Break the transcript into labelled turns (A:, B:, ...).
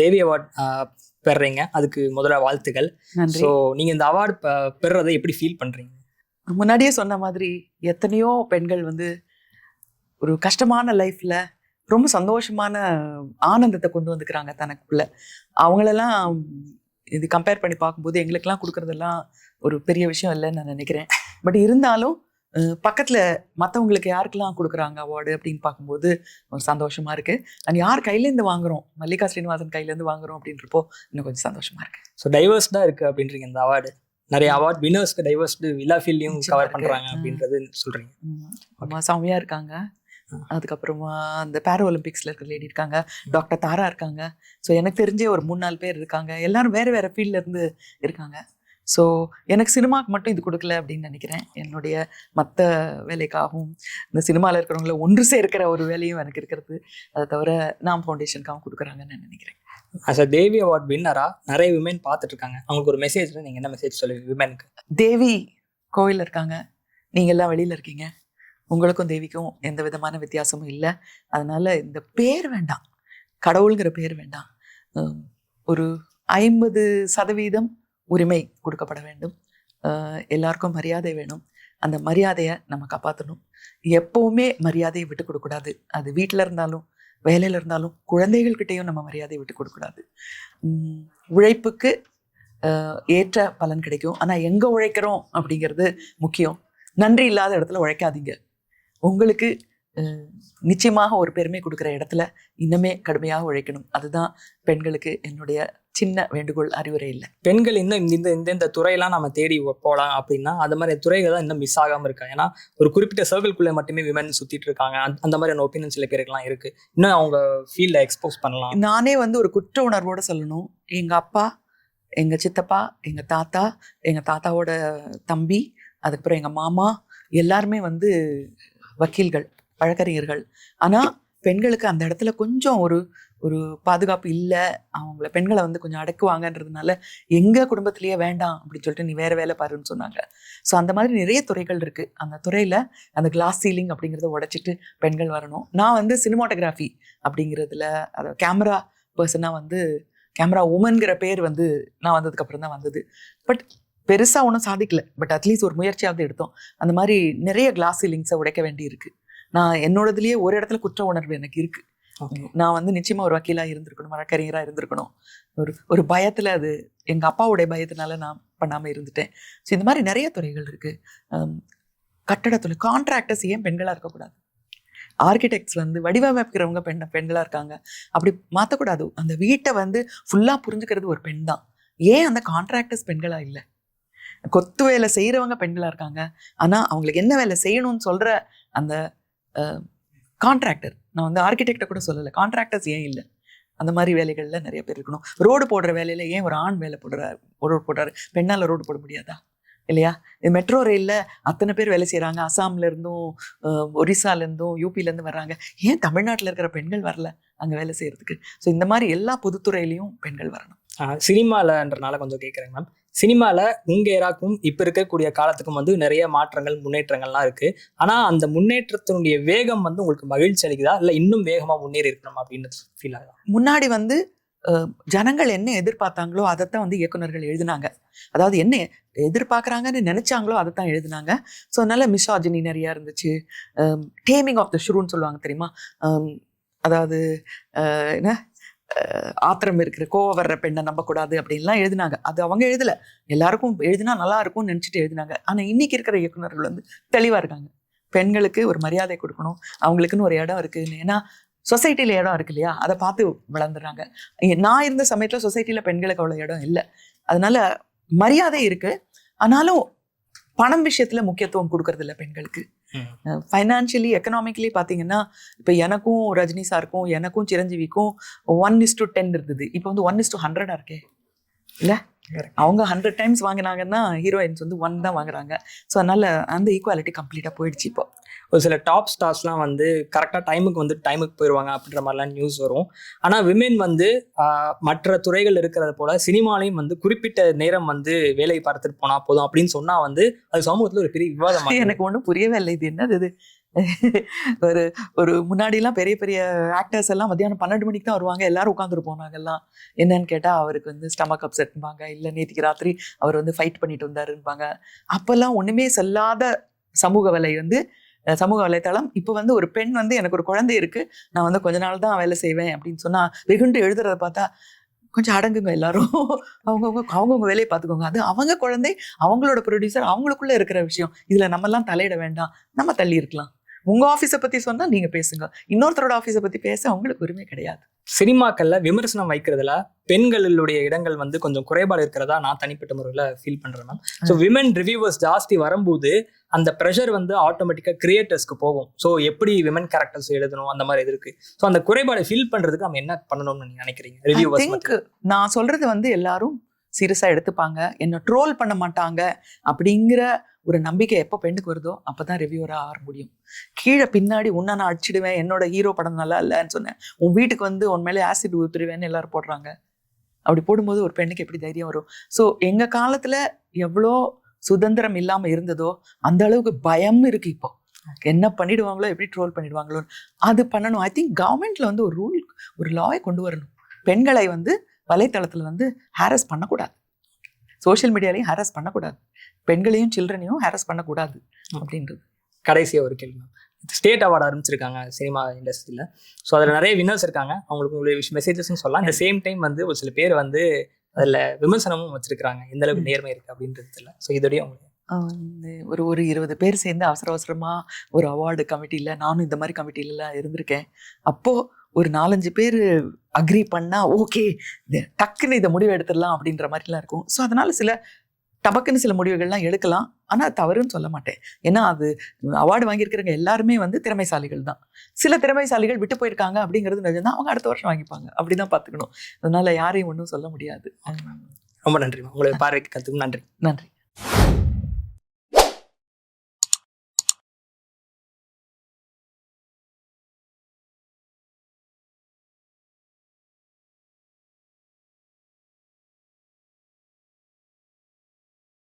A: தேவி award பெறுறீங்க, அதுக்கு முதல்ல வாழ்த்துக்கள்.
B: நன்றி.
A: ஸோ நீங்கள் இந்த அவார்டு பெறுறதை எப்படி ஃபீல் பண்ணுறீங்க?
B: முன்னாடியே சொன்ன மாதிரி எத்தனையோ பெண்கள் வந்து ஒரு கஷ்டமான லைஃப்ல ரொம்ப சந்தோஷமான ஆனந்தத்தை கொண்டு வந்துக்கிறாங்க தனக்குள்ள. அவங்களெல்லாம் இது கம்பேர் பண்ணி பார்க்கும்போது எங்களுக்கெல்லாம் கொடுக்குறதெல்லாம் ஒரு பெரிய விஷயம் இல்லைன்னு நான் நினைக்கிறேன். பட் இருந்தாலும் பக்கத்தில் மற்றவங்களுக்கு யாருக்கெல்லாம் கொடுக்குறாங்க அவார்டு அப்படின்னு பார்க்கும்போது ஒரு சந்தோஷமா இருக்கு. அண்ட் யார் கையிலேருந்து வாங்குறோம், மல்லிகா ஸ்ரீனிவாசன் கையிலேருந்து வாங்குறோம் அப்படின்றப்போ இன்னும் கொஞ்சம் சந்தோஷமா இருக்கு.
A: ஸோ டைவர்ஸ்டாக இருக்குது அப்படின்றீங்க இந்த அவார்டு. நிறைய அவார்ட் வினர்ஸ்க்கு டைவர்ஸ்டு எல்லா ஃபீல்டையும் கவர் பண்ணுறாங்க அப்படின்றது சொல்கிறீங்க.
B: அம்மா சௌமியா இருக்காங்க, அதுக்கப்புறமா அந்த பேரா ஒலிம்பிக்ஸில் இருக்கிற லேடி இருக்காங்க, டாக்டர் தாரா இருக்காங்க. ஸோ எனக்கு தெரிஞ்சே ஒரு 3-4 பேர் இருக்காங்க. எல்லாரும் வேறு வேறு ஃபீல்ட்லேருந்து இருக்காங்க. ஸோ எனக்கு சினிமாவுக்கு மட்டும் இது கொடுக்கல அப்படின்னு நினைக்கிறேன். என்னுடைய மற்ற வேலைக்காகவும் இந்த சினிமாவில் இருக்கிறவங்கள ஒன்று சேர்க்கிற ஒரு வேலையும் எனக்கு இருக்கிறது. அதை தவிர நாம் ஃபவுண்டேஷனுக்காகவும் கொடுக்குறாங்கன்னு நான் நினைக்கிறேன்.
A: அஸ் அ தேவி அவார்ட் வின்னராக நிறைய விமன் பார்த்துட்டு இருக்காங்க. அவங்களுக்கு ஒரு மெசேஜ், நீங்கள் என்ன மெசேஜ் சொல்லுவீங்க விமனுக்கு?
B: தேவி கோவிலில் இருக்காங்க, நீங்கள் எல்லாம் வெளியில் இருக்கீங்க. உங்களுக்கும் தேவிக்கும் எந்த விதமான வித்தியாசமும் இல்லை. அதனால இந்த பேர் வேண்டாம், கடவுளுங்கிற பேர் வேண்டாம். ஒரு 50% உரிமை கொடுக்கப்பட வேண்டும். எல்லாருக்கும் மரியாதை வேணும். அந்த மரியாதையை நம்ம காப்பாற்றணும். எப்போவுமே மரியாதையை விட்டு கொடுக்கக்கூடாது. அது வீட்டில் இருந்தாலும் வேலையில் இருந்தாலும் குழந்தைகள்கிட்டையும் நம்ம மரியாதையை விட்டு கொடுக்கக்கூடாது. உழைப்புக்கு ஏற்ற பலன் கிடைக்கும். ஆனால் எங்கே உழைக்கிறோம் அப்படிங்கிறது முக்கியம். நன்றி இல்லாத இடத்துல உழைக்காதீங்க. உங்களுக்கு நிச்சயமாக ஒரு பெருமை கொடுக்குற இடத்துல இன்னுமே கடுமையாக உழைக்கணும். அதுதான் பெண்களுக்கு என்னுடைய சின்ன வேண்டுகோள், அறிவுரை இல்லை.
A: பெண்கள் இன்னும் இந்த துறையெல்லாம் நம்ம தேடி போகலாம் அப்படின்னா அது மாதிரி துறைகள் தான் இன்னும் மிஸ் ஆகாமல் இருக்கா? ஏன்னா ஒரு குறிப்பிட்ட சர்க்கிள்குள்ளே மட்டுமே விமன் சுற்றிட்டு இருக்காங்க. அந்த மாதிரியான ஒப்பீனியன் சில பேருக்குலாம் இருக்குது. இன்னும் அவங்க ஃபீல்டில் எக்ஸ்போஸ் பண்ணலாம்.
B: நானே வந்து ஒரு குற்ற உணர்வோடு சொல்லணும். எங்கள் அப்பா, எங்கள் சித்தப்பா, எங்கள் தாத்தா, எங்கள் தாத்தாவோட தம்பி, அதுக்கப்புறம் எங்கள் மாமா எல்லாருமே வந்து வக்கீல்கள், வழக்கறிஞர்கள். ஆனால் பெண்களுக்கு அந்த இடத்துல கொஞ்சம் ஒரு பாதுகாப்பு இல்லை. அவங்கள பெண்களை வந்து கொஞ்சம் அடக்குவாங்கன்றதுனால எங்கள் குடும்பத்திலேயே வேண்டாம் அப்படின்னு சொல்லிட்டு நீ வேறு வேலை பாருன்னு சொன்னாங்க. ஸோ அந்த மாதிரி நிறைய துறைகள் இருக்குது. அந்த துறையில் அந்த கிளாஸ் சீலிங் அப்படிங்கிறத உடைச்சிட்டு பெண்கள் வரணும். நான் வந்து சினிமாட்டோகிராஃபி அப்படிங்கிறதுல அதை கேமரா பர்சனாக வந்து கேமரா உமன்கிற பேர் வந்து நான் வந்ததுக்கப்புறம் தான் வந்தது. பட் பெருசாக ஒன்றும் சாதிக்கல. பட் அட்லீஸ்ட் ஒரு முயற்சியாவது எடுத்தோம். அந்த மாதிரி நிறைய கிளாஸ் சீலிங்ஸை உடைக்க வேண்டி இருக்குது. நான் என்னோடதுலேயே ஒரு இடத்துல குற்ற உணர்வு எனக்கு இருக்குது. நான் வந்து நிச்சயமாக ஒரு வக்கீலாக இருந்திருக்கணும், வழக்கறிஞராக இருந்திருக்கணும். ஒரு பயத்தில், அது எங்கள் அப்பாவுடைய பயத்தினால நான் பண்ணாமல் இருந்துட்டேன். ஸோ இந்த மாதிரி நிறைய துறைகள் இருக்குது. கட்டடத்துறை கான்ட்ராக்டர்ஸ் ஏன் பெண்களாக இருக்கக்கூடாது? ஆர்கிடெக்ட்ஸ் வந்து வடிவமைக்கிறவங்க பெண்களாக இருக்காங்க. அப்படி மாற்றக்கூடாது. அந்த வீட்டை வந்து ஃபுல்லாக புரிஞ்சுக்கிறது ஒரு பெண் தான். ஏன் அந்த கான்ட்ராக்டர்ஸ் பெண்களாக இல்லை? கொத்து வேலை செய்கிறவங்க பெண்களாக இருக்காங்க. ஆனால் அவங்களுக்கு என்ன வேலை செய்யணும்னு சொல்கிற அந்த கான்ட்ராக்டர், நான் வந்து ஆர்கிடெக்டை கூட சொல்லலை, கான்ட்ராக்டர்ஸ் ஏன் இல்லை? அந்த மாதிரி வேலைகளில் நிறைய பேர் இருக்கணும். ரோடு போடுற வேலையில் ஏன் ஒரு ஆண் ரோடு போடுறாரு, பெண்ணால் ரோடு போட முடியாதா? இல்லையா? மெட்ரோ ரயிலில் அத்தனை பேர் வேலை செய்கிறாங்க. அசாம்லேருந்தும் ஒரிசாலேருந்தும் யூபிலேருந்து வர்றாங்க. ஏன் தமிழ்நாட்டில் இருக்கிற பெண்கள் வரல அங்கே வேலை செய்கிறதுக்கு? ஸோ இந்த மாதிரி எல்லா பொதுத்துறையிலையும் பெண்கள் வரணும்.
A: சினிமாலன்றனால கொஞ்சம் கேட்குறேங்க மேம். சினிமாவில் உங்கள் ஏராக்கும் இப்போ இருக்கக்கூடிய காலத்துக்கும் வந்து நிறைய மாற்றங்கள், முன்னேற்றங்கள்லாம் இருக்குது. ஆனால் அந்த முன்னேற்றத்தினுடைய வேகம் வந்து உங்களுக்கு மகிழ்ச்சி அளிக்குதா, இல்லை இன்னும் வேகமாக முன்னேறி இருக்கணும் அப்படின்னு ஃபீல் ஆகுதா?
B: முன்னாடி வந்து ஜனங்கள் என்ன எதிர்பார்த்தாங்களோ அதைத்தான் வந்து இயக்குநர்கள் எழுதினாங்க. அதாவது என்ன எதிர்பார்க்குறாங்கன்னு நினச்சாங்களோ அதை தான் எழுதினாங்க. ஸோ அதனால மிசாஜினி நிறையா இருந்துச்சு. டேமிங் ஆஃப் த ஷுருன்னு சொல்லுவாங்க தெரியுமா? அதாவது என்ன, ஆத்திரம் இருக்கிற, கோவம் வர்ற பெண்ணை நம்பக்கூடாது அப்படின்லாம் எழுதினாங்க. அது அவங்க எழுதலை, எல்லாருக்கும் எழுதினா நல்லா இருக்கும்னு நினச்சிட்டு எழுதினாங்க. ஆனால் இன்னைக்கு இருக்கிற இயக்குநர்கள் வந்து தெளிவாக இருக்காங்க. பெண்களுக்கு ஒரு மரியாதை கொடுக்கணும், அவங்களுக்குன்னு ஒரு இடம் இருக்குன்னு. ஏன்னா சொசைட்டியில் இடம் இருக்கு இல்லையா, அதை பார்த்து வளர்ந்துடுறாங்க. நான் இருந்த சமயத்தில் சொசைட்டியில் பெண்களுக்கு அவ்வளோ இடம் இல்லை. அதனால மரியாதை இருக்குது. ஆனாலும் பணம் விஷயத்தில் முக்கியத்துவம் கொடுக்கறது இல்லை பெண்களுக்கு. ஃபைனான்ஷியலி, எக்கனாமிக்கலி பார்த்தீங்கன்னா இப்போ எனக்கும் ரஜினி சாருக்கும் எனக்கும் சிரஞ்சீவிக்கும் 1:10 இருந்தது. இப்போ வந்து 1:100 இருக்கே இல்லை? அவங்க 100 டைம்ஸ் வாங்கினாங்கன்னா ஹீரோயின்ஸ் வந்து 1 தான் வாங்குறாங்க. ஸோ அதனால அந்த ஈக்குவாலிட்டி கம்ப்ளீட்டாக போயிடுச்சு. இப்போ
A: ஒரு சில டாப் ஸ்டார்ஸ்லாம் வந்து கரெக்டாக டைமுக்கு போயிடுவாங்க அப்படின்ற மாதிரிலாம் நியூஸ் வரும். ஆனால் விமென் வந்து மற்ற துறைகள் இருக்கிறது போல சினிமாலையும் வந்து குறிப்பிட்ட நேரம் வந்து வேலை பார்த்துட்டு போனால் போதும் அப்படின்னு சொன்னால் வந்து அது சமூகத்தில் ஒரு பெரிய விவாதம்.
B: எனக்கு ஒன்றும் புரியவே இல்லை. இது என்னது? இது ஒரு ஒரு முன்னாடிலாம் பெரிய பெரிய ஆக்டர்ஸ் எல்லாம் மத்தியானம் 12 மணிக்கு தான் வருவாங்க, எல்லாரும் உட்காந்துருப்போம் நாங்கெல்லாம். என்னன்னு கேட்டால் அவருக்கு வந்து ஸ்டமக் அப்செட்பாங்க, இல்லை நேற்றுக்கு ராத்திரி அவர் வந்து ஃபைட் பண்ணிட்டு வந்தாருன்பாங்க. அப்போல்லாம் ஒன்றுமே சொல்லாத சமூக வலை வந்து சமூக வலைத்தளம். இப்போ வந்து ஒரு பெண் வந்து எனக்கு ஒரு குழந்தை இருக்கு, நான் வந்து கொஞ்ச நாள் தான் வேலை செய்வேன் அப்படின்னு சொன்னா வெகுண்டு எழுதுறத பார்த்தா கொஞ்சம் அடங்குங்க எல்லாரும், அவங்கவுங்க வேலையை பார்த்துக்கோங்க, அது அவங்க குழந்தை, அவங்களோட ப்ரொடியூசர், அவங்களுக்குள்ள இருக்கிற விஷயம், இதுல நம்மலாம் தலையிட வேண்டாம், நம்ம தள்ளி இருக்கலாம். உங்க ஆஃபீஸை பத்தி சொன்னா நீங்க பேசுங்க, இன்னொருத்தரோட ஆஃபீஸை பத்தி பேச அவங்களுக்கு உரிமை கிடையாது.
A: சினிமாக்கள்ல விமர்சனம் வைக்கிறதுல பெண்களுடைய இடங்கள் வந்து கொஞ்சம் குறைபாடு இருக்கிறதா நான் தனிப்பட்ட முறையில் ஃபீல் பண்றேன் மேம். ஸோ விமன் ரிவ்யூவர்ஸ் ஜாஸ்தி வரும்போது அந்த ப்ரெஷர் வந்து ஆட்டோமேட்டிக்காக கிரியேட்டர்ஸ்க்கு போகும். ஸோ எப்படி விமன் கேரக்டர்ஸ் எழுதணும் அந்த மாதிரி இது இருக்கு. ஸோ அந்த குறைபாடு ஃபீல் பண்றதுக்கு நம்ம என்ன பண்ணணும்னு நீங்க நினைக்கிறீங்க ரிவ்யூவர்ஸ்?
B: நான் சொல்றது வந்து எல்லாரும் சீரியஸா எடுத்துப்பாங்க, என்ன ட்ரோல் பண்ண மாட்டாங்க அப்படிங்கிற ஒரு நம்பிக்கை எப்போ பெண்ணுக்கு வருதோ அப்பதான் ரிவ்யூவரா ஆக முடியும். கீழே பின்னாடி உன்னை நான் அடிச்சிடுவேன், என்னோட ஹீரோ படம் நல்லா இல்லைன்னு சொன்னேன், உன் வீட்டுக்கு வந்து உன் மேலே ஆசிட் ஊத்துருவேன்னு எல்லாரும் போடுறாங்க. அப்படி போடும்போது ஒரு பெண்ணுக்கு எப்படி தைரியம் வரும்? ஸோ எங்க காலத்துல எவ்வளோ சுதந்திரம் இல்லாம இருந்ததோ அந்த அளவுக்கு பயம் இருக்கு. இப்போ என்ன பண்ணிடுவாங்களோ, எப்படி ட்ரோல் பண்ணிடுவாங்களோ, அது பண்ணணும். ஐ திங்க் கவர்மெண்ட்ல வந்து ஒரு ரூல், ஒரு லாயை கொண்டு வரணும். பெண்களை வந்து வலைத்தளத்துல வந்து ஹாரஸ் பண்ணக்கூடாது, சோஷியல் மீடியாலையும் ஹாரஸ் பண்ணக்கூடாது, பெண்களையும் சில்ட்ரனையும் ஹாரஸ் பண்ணக்கூடாது அப்படின்றது.
A: கடைசியா ஒரு கேள்வி மேம். ஸ்டேட் அவார்டு ஆரம்பிச்சிருக்காங்க சினிமா இண்டஸ்ட்ரியில். ஸோ அதில் நிறைய வின்னர்ஸ் இருக்காங்க, அவங்களுக்கு உங்களுடைய மெசேஜஸும் சொல்லலாம். இந்த சேம் டைம் வந்து ஒரு சில பேர் வந்து அதில் விமர்சனமும் வச்சிருக்காங்க, எந்த அளவுக்கு நேர்மை இருக்குது அப்படின்றது இல்லை. ஸோ இதோடய
B: ஒரு 20 பேர் சேர்ந்து அவசர அவசரமாக ஒரு அவார்டு கமிட்டியில், நானும் இந்த மாதிரி கமிட்டிலலாம் இருந்திருக்கேன். அப்போது ஒரு 4-5 பேர் அக்ரி பண்ணால் ஓகே டக்குன்னு இதை முடிவு எடுத்துடலாம் அப்படின்ற மாதிரிலாம் இருக்கும். ஸோ அதனால் டபக்குன்னு சில முடிவுகள்லாம் எடுக்கலாம், ஆனால் தவறுன்னு சொல்ல மாட்டேன். ஏன்னா அது அவார்டு வாங்கியிருக்கிறவங்க எல்லாருமே வந்து திறமைசாலிகள் தான். சில திறமைசாலிகள் விட்டு போயிருக்காங்க அப்படிங்கிறது நிஜம்தான், அவங்க அடுத்த வருஷம் வாங்கிப்பாங்க, அப்படிதான் பார்த்துக்கணும். அதனால யாரையும் ஒன்றும் சொல்ல முடியாது.
A: ரொம்ப நன்றி, உங்களுடைய பார்வைக்கு கருத்துக்கும் நன்றி.
B: நன்றி.